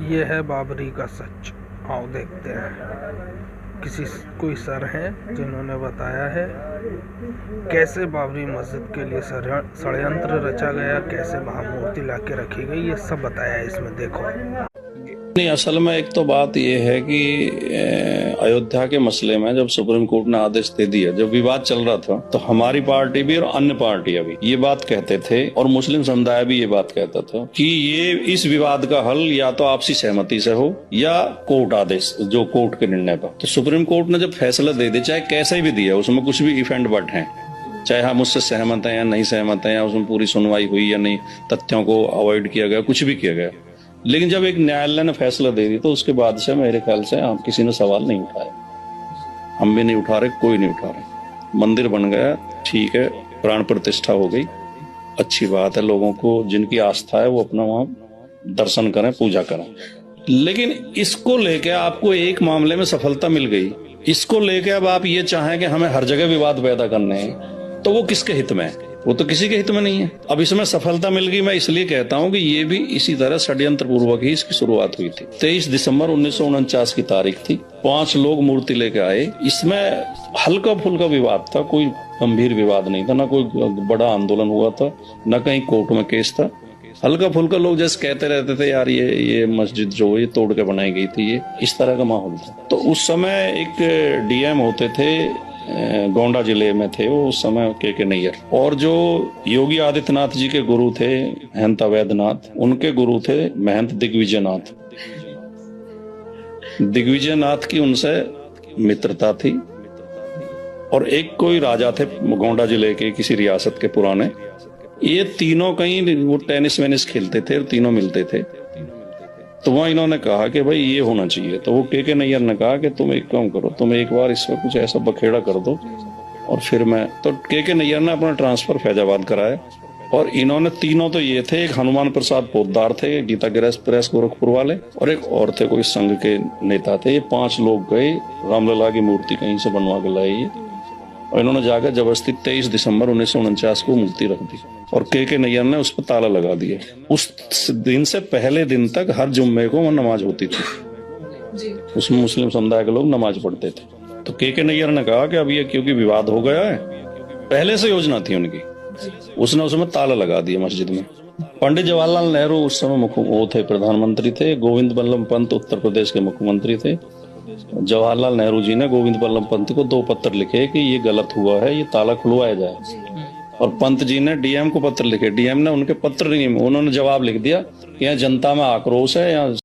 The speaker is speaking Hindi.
ये है बाबरी का सच। आओ देखते हैं। कोई सर हैं जिन्होंने बताया है कैसे बाबरी मस्जिद के लिए षड्यंत्र रचा गया, कैसे वहाँ मूर्ति लाके रखी गई, ये सब बताया है इसमें। देखो। नहीं, असल में एक तो बात यह है कि अयोध्या के मसले में जब सुप्रीम कोर्ट ने आदेश दे दिया, जब विवाद चल रहा था, तो हमारी पार्टी भी और अन्य पार्टियां भी ये बात कहते थे और मुस्लिम समुदाय भी ये बात कहता था कि ये इस विवाद का हल या तो आपसी सहमति से हो या कोर्ट आदेश, जो कोर्ट के निर्णय पर। तो सुप्रीम कोर्ट ने जब फैसला दे दिया, चाहे कैसे भी दिया, उसमें कुछ भी इफ एंड बट है, चाहे हम उससे सहमत हैं या नहीं सहमत हैं, या उसमें पूरी सुनवाई हुई या नहीं, तथ्यों को अवॉइड किया गया, कुछ भी किया गया, लेकिन जब एक न्यायालय ने फैसला दे दी तो उसके बाद से मेरे ख्याल से हम किसी ने सवाल नहीं उठाया। हम भी नहीं उठा रहे, कोई नहीं उठा रहे। मंदिर बन गया, ठीक है, प्राण प्रतिष्ठा हो गई, अच्छी बात है। लोगों को जिनकी आस्था है वो अपना वहां दर्शन करें, पूजा करें। लेकिन इसको लेके आपको एक मामले में सफलता मिल गई, इसको लेके अब आप ये चाहें कि हमें हर जगह विवाद पैदा करने हैं, तो वो किसके हित में है? वो तो किसी के हित में नहीं है। अब इसमें सफलता मिल गई, मैं इसलिए कहता हूं कि ये भी इसी तरह षड्यंत्र पूर्वक ही इसकी शुरुआत हुई थी। 23 दिसंबर 1949 की तारीख थी। 5 लोग मूर्ति लेके आए। इसमें हल्का फुल्का विवाद था, कोई गंभीर विवाद नहीं था, ना कोई बड़ा आंदोलन हुआ था, न कहीं कोर्ट में केस था। हल्का फुल्का लोग जैसे कहते रहते थे, यार ये मस्जिद जो है ये तोड़ के बनाई गई थी, ये इस तरह का माहौल था। तो उस समय एक डीएम होते थे, गोंडा जिले में थे वो उस समय, के नैयर, और जो योगी आदित्यनाथ जी के गुरु थे महंत अवैधनाथ, उनके गुरु थे महंत दिग्विजयनाथ। दिग्विजयनाथ की उनसे मित्रता थी। और एक कोई राजा थे गोंडा जिले के किसी रियासत के पुराने। ये तीनों कहीं वो टेनिस वेनिस खेलते थे और तीनों मिलते थे। तो वहां इन्होंने कहा कि भाई ये होना चाहिए। तो वो के नैयर ने कहा कि तुम एक काम करो, तुम एक बार इसमें कुछ ऐसा बखेड़ा कर दो और फिर मैं। तो के नैयर ने अपना ट्रांसफर फैजाबाद कराया। और इन्होंने तीनों तो ये थे, एक हनुमान प्रसाद पोद्दार थे, गीता प्रेस गोरखपुर वाले, और एक और थे कोई संघ के नेता थे। ये 5 लोग गए, रामलला की मूर्ति कहीं से बनवा के लाए ये, और इन्होंने जाकर जबरदस्ती 23 दिसंबर 1949 को मूर्ति रख दी और के नैयर ने उस पर ताला लगा दिया। उस दिन से पहले दिन तक हर जुम्मे को वहां नमाज होती थी, उसमें मुस्लिम समुदाय के लोग नमाज पढ़ते थे। तो के नैयर ने कहा कि अब ये क्योंकि विवाद हो गया है, पहले से योजना थी उनकी, उसने उसमें ताला लगा दिया मस्जिद में। पंडित जवाहरलाल नेहरू उस समय वो थे, प्रधानमंत्री थे। गोविंद बल्लभ पंत उत्तर प्रदेश के मुख्यमंत्री थे। जवाहरलाल नेहरू जी ने गोविंद बल्लभ पंत को 2 पत्र लिखे कि ये गलत हुआ है, ये ताला खुलवाया जाए। और पंत जी ने डीएम को पत्र लिखे। डीएम ने उनके पत्र नहीं, उन्होंने जवाब लिख दिया कि यहाँ जनता में आक्रोश है, यहाँ